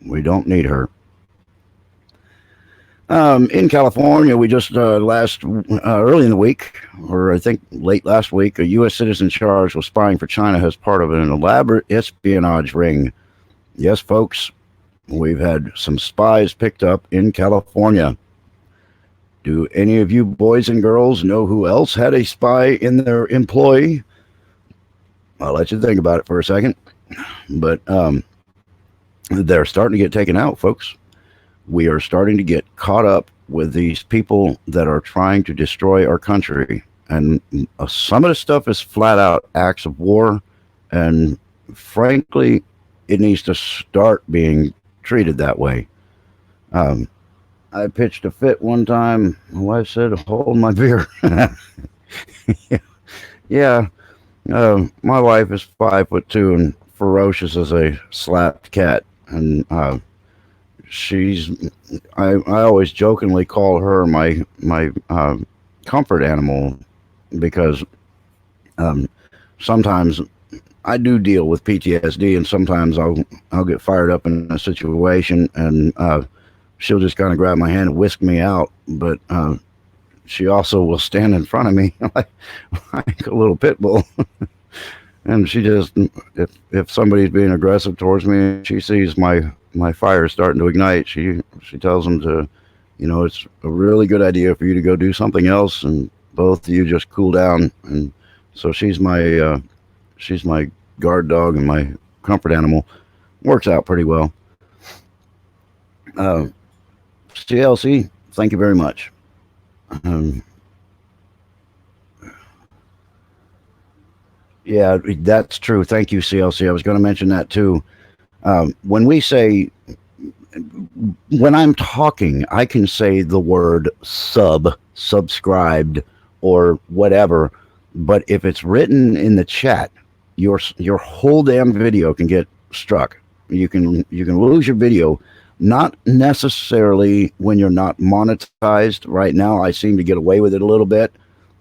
We don't need her. In California, we just early in the week, or I think late last week, a U.S. citizen charged with spying for China as part of an elaborate espionage ring. Yes, folks, we've had some spies picked up in California. Do any of you boys and girls know who else had a spy in their employ? I'll let you think about it for a second. But they're starting to get taken out, folks. We are starting to get caught up with these people that are trying to destroy our country. And some of the stuff is flat out acts of war. And frankly, it needs to start being treated that way. I pitched a fit one time. My wife said, hold my beer. Yeah. My wife is 5'2" and ferocious as a slapped cat. And I always jokingly call her my comfort animal, because sometimes I do deal with PTSD, and sometimes I'll get fired up in a situation, and she'll just kind of grab my hand and whisk me out. But she also will stand in front of me like a little pit bull. And she just, if somebody's being aggressive towards me, she sees my fire starting to ignite, she tells them to, it's a really good idea for you to go do something else, and both of you just cool down. And so she's my guard dog and my comfort animal. Works out pretty well. CLC, thank you very much. Yeah, that's true. Thank you, CLC. I was going to mention that too. When we say, when I'm talking, I can say the word subscribed, or whatever. But if it's written in the chat, your whole damn video can get struck. You can lose your video. Not necessarily when you're not monetized. Right now, I seem to get away with it a little bit.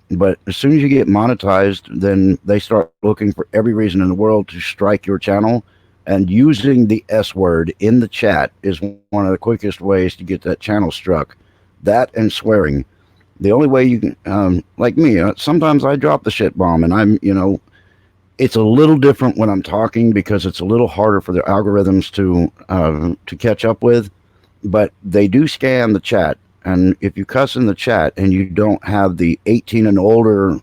But as soon as you get monetized, then they start looking for every reason in the world to strike your channel. And using the S word in the chat is one of the quickest ways to get that channel struck. That and swearing. The only way you can, like me, sometimes I drop the shit bomb, and it's a little different when I'm talking because it's a little harder for the algorithms to catch up with. But they do scan the chat, and if you cuss in the chat and you don't have the 18 and older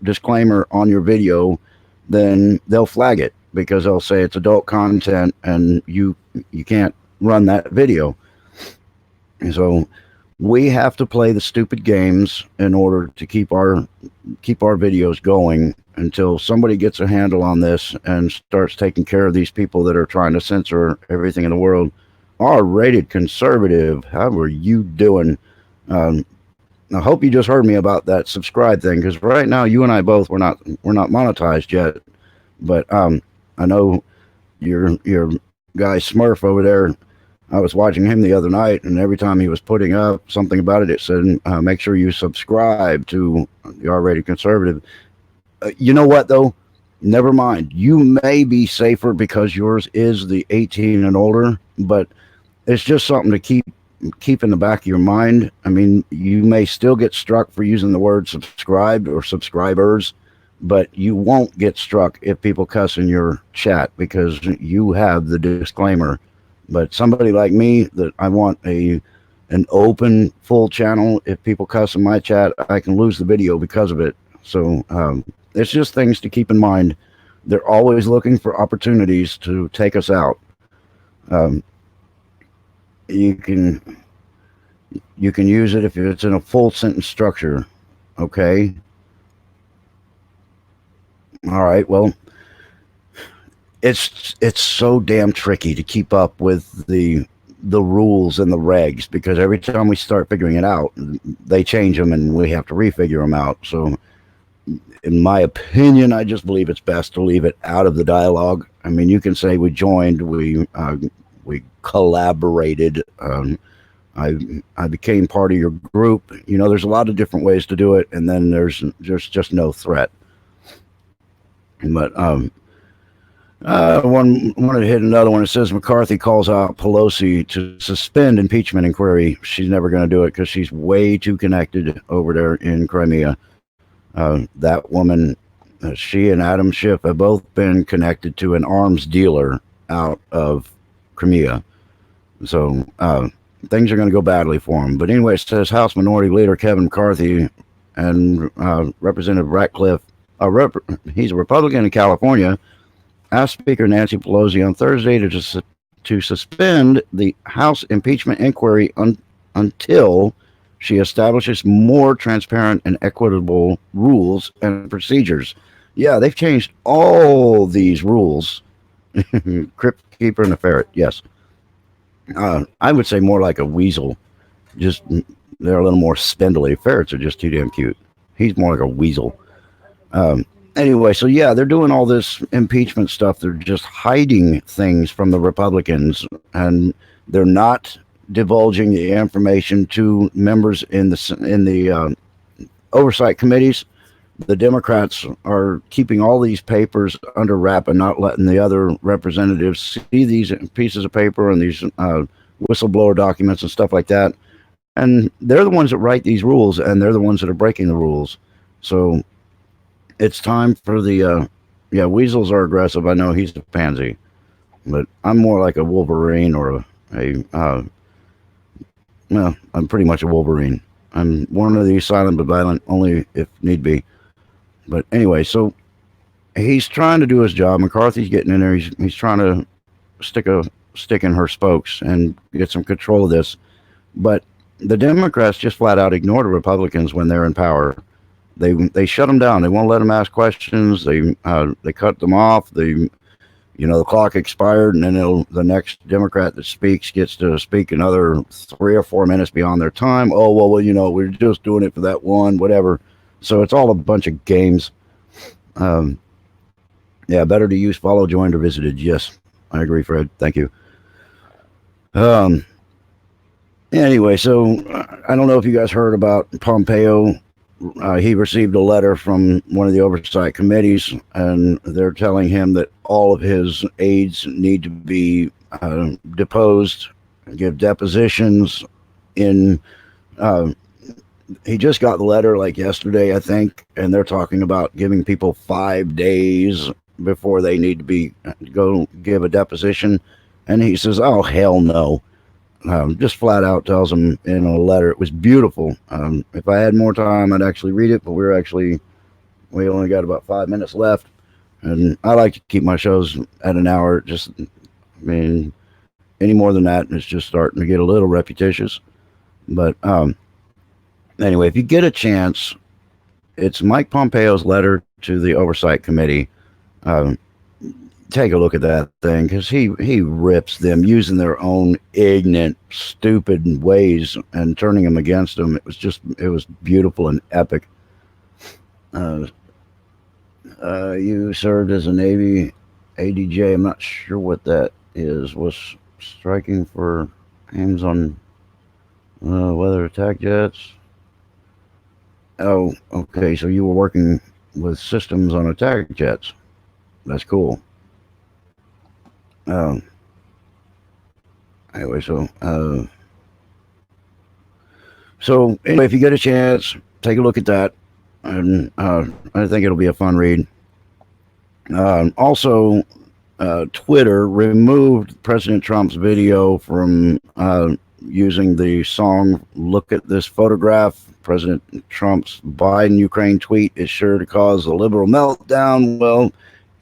disclaimer on your video, then they'll flag it because they'll say it's adult content and you can't run that video. And so we have to play the stupid games in order to keep our videos going until somebody gets a handle on this and starts taking care of these people that are trying to censor everything in the world. R-rated conservative, how are you doing? I hope you just heard me about that subscribe thing, because right now you and I both we're not monetized yet, but I know your guy Smurf over there. I was watching him the other night, and every time he was putting up something about it, it said, make sure you subscribe to the R-rated conservative. You know what, though? Never mind. You may be safer because yours is the 18 and older, but it's just something to keep in the back of your mind. I mean, you may still get struck for using the word subscribed or subscribers, but you won't get struck if people cuss in your chat because you have the disclaimer. But somebody like me, that I want an open, full channel. If people cuss in my chat, I can lose the video because of it. So it's just things to keep in mind. They're always looking for opportunities to take us out. You can use it if it's in a full sentence structure. Okay. All right. Well, it's so damn tricky to keep up with the rules and the regs, because every time we start figuring it out, they change them and we have to refigure them out. So in my opinion, I just believe it's best to leave it out of the dialogue. I mean, you can say we joined, we collaborated, I became part of your group. There's a lot of different ways to do it, and then there's just no threat. But one wanted to hit another one. It says McCarthy calls out Pelosi to suspend impeachment inquiry. She's never going to do it because she's way too connected over there in Crimea. That woman, she and Adam Schiff have both been connected to an arms dealer out of Crimea. So things are going to go badly for him. But anyway, it says House Minority Leader Kevin McCarthy and Representative Ratcliffe, he's a Republican in California, asked Speaker Nancy Pelosi on Thursday to suspend the House impeachment inquiry until she establishes more transparent and equitable rules and procedures. Yeah, they've changed all these rules. Crypt keeper and a ferret, yes. I would say more like a weasel. Just they're a little more spindly. Ferrets are just too damn cute. He's more like a weasel. Anyway, so yeah, they're doing all this impeachment stuff. They're just hiding things from the Republicans, and they're not divulging the information to members in the oversight committees. The Democrats are keeping all these papers under wrap and not letting the other representatives see these pieces of paper and these whistleblower documents and stuff like that. And they're the ones that write these rules, and they're the ones that are breaking the rules. So it's time for the weasels are aggressive. I know he's a pansy, but I'm more like a Wolverine or I'm pretty much a Wolverine. I'm one of these silent but violent, only if need be. But anyway, so he's trying to do his job. McCarthy's getting in there. He's trying to stick a stick in her spokes and get some control of this. But the Democrats just flat out ignore the Republicans when they're in power. They shut them down. They won't let them ask questions. They cut them off. They The clock expired, and then the next Democrat that speaks gets to speak another 3 or 4 minutes beyond their time. Oh, well, we're just doing it for that one, whatever. So it's all a bunch of games. Um, yeah, better to use follow, joined, or visited. Yes, I agree, Fred. Thank you. Um, anyway, so I don't know if you guys heard about Pompeo. He received a letter from one of the oversight committees, and they're telling him that all of his aides need to be deposed, give depositions. In he just got the letter like yesterday, I think, and they're talking about giving people 5 days before they need to go give a deposition. And he says, "Oh, hell no." Just flat out tells them in a letter. It was beautiful. If I had more time, I'd actually read it, but we only got about 5 minutes left, and I like to keep my shows at an hour. Any more than that, it's just starting to get a little repetitious. But anyway, if you get a chance, it's Mike Pompeo's letter to the Oversight Committee. Take a look at that thing, because he rips them using their own ignorant, stupid ways and turning them against them. It was beautiful and epic. You served as a Navy ADJ. I'm not sure what that is. Was striking for aims on weather attack jets. Oh, okay. So you were working with systems on attack jets. That's cool. Anyway, so anyway, if you get a chance, take a look at that, and I think it'll be a fun read. Also, Twitter removed President Trump's video from using the song "Look at This Photograph." President Trump's Biden-Ukraine tweet is sure to cause a liberal meltdown. Well,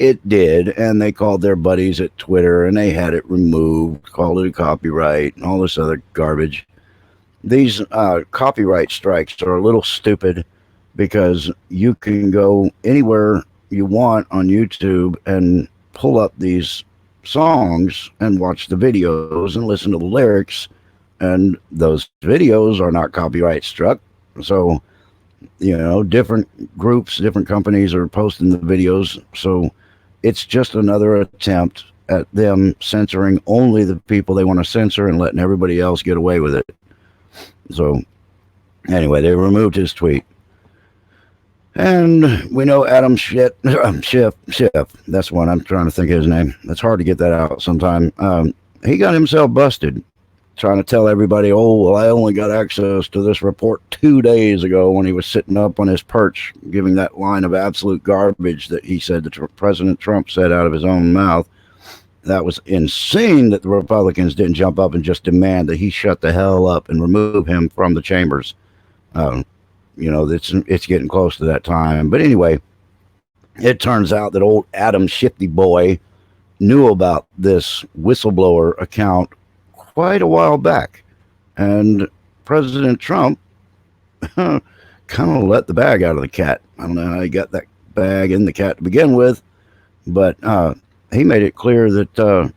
it did, and they called their buddies at Twitter, and they had it removed, called it a copyright, and all this other garbage. These copyright strikes are a little stupid, because you can go anywhere you want on YouTube and pull up these songs and watch the videos and listen to the lyrics, and those videos are not copyright struck. So, different groups, different companies are posting the videos. So it's just another attempt at them censoring only the people they want to censor and letting everybody else get away with it. So anyway, they removed his tweet. And we know Adam Schiff, that's one, I'm trying to think of his name. It's hard to get that out sometime. He got himself busted trying to tell everybody, oh, well, I only got access to this report 2 days ago, when he was sitting up on his perch giving that line of absolute garbage that he said that President Trump said out of his own mouth. That was insane that the Republicans didn't jump up and just demand that he shut the hell up and remove him from the chambers. It's getting close to that time. But anyway, it turns out that old Adam Shifty Boy knew about this whistleblower account quite a while back, and President Trump kind of let the bag out of the cat. I don't know how he got that bag in the cat to begin with, but he made it clear that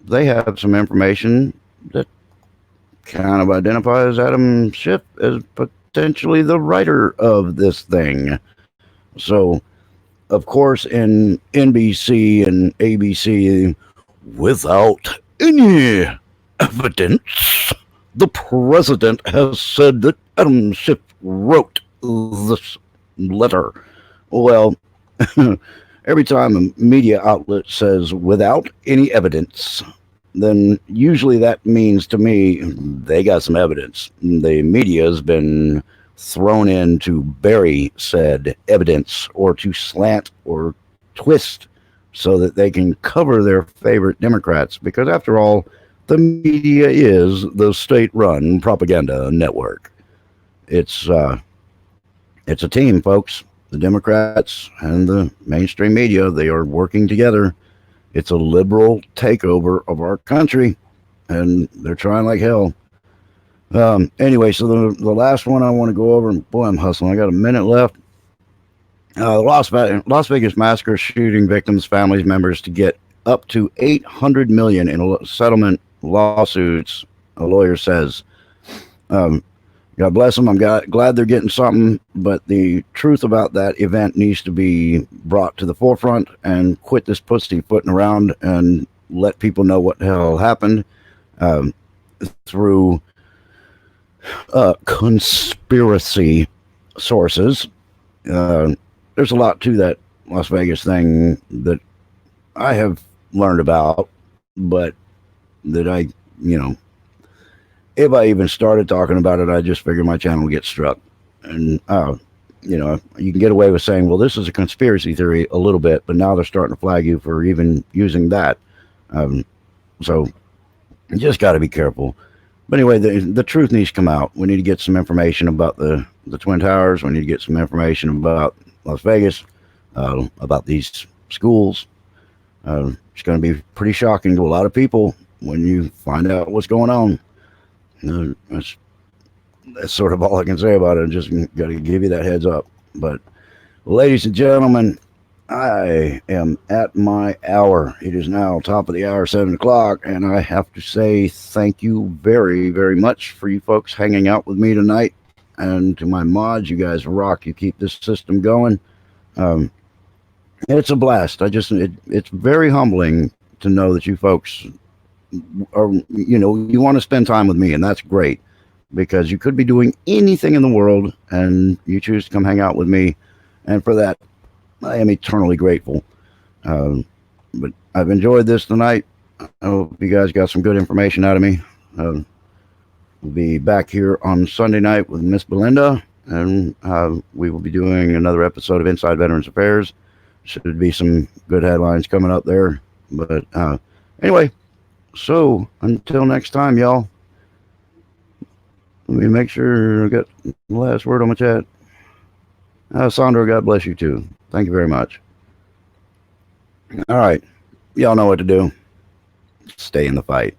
they have some information that kind of identifies Adam Schiff as potentially the writer of this thing. So, of course, in NBC and ABC, without any evidence, the president has said that Adam Schiff wrote this letter. Well, every time a media outlet says without any evidence, then usually that means to me they got some evidence. The media has been thrown in to bury said evidence, or to slant or twist so that they can cover their favorite Democrats, because after all, the media is the state-run propaganda network. It's a team, folks. The Democrats and the mainstream media, they are working together. It's a liberal takeover of our country, and they're trying like hell. Anyway, so the last one I want to go over, and boy, I'm hustling. I got a minute left. Las Vegas massacre shooting victims' families members to get up to 800 million in settlement lawsuits. A lawyer says. Um, God bless them. I'm glad they're getting something, but the truth about that event needs to be brought to the forefront and quit this pussyfooting around and let people know what the hell happened um, through conspiracy sources. There's a lot to that Las Vegas thing that I have learned about, but that you know, if I even started talking about it, I just figured my channel would get struck. And, you can get away with saying, well, this is a conspiracy theory a little bit, but now they're starting to flag you for even using that. So you just got to be careful. But anyway, the truth needs to come out. We need to get some information about the Twin Towers. We need to get some information about Las Vegas, about these schools. It's going to be pretty shocking to a lot of people when you find out what's going on. That's sort of all I can say about it. I just got to give you that heads up. But, ladies and gentlemen, I am at my hour. It is now top of the hour, 7 o'clock, and I have to say thank you very, very much for you folks hanging out with me tonight. And to my mods, you guys rock. You keep this system going. It's a blast. It's very humbling to know that you folks are, you want to spend time with me, and that's great, because you could be doing anything in the world and you choose to come hang out with me, and for that I am eternally grateful. But I've enjoyed this tonight. I hope you guys got some good information out of me. We'll be back here on Sunday night with Miss Belinda, and we will be doing another episode of Inside Veterans Affairs. Should be some good headlines coming up there. But anyway, so until next time, y'all. Let me make sure I got the last word on my chat. Sandra, God bless you too. Thank you very much. All right. Y'all know what to do. Stay in the fight.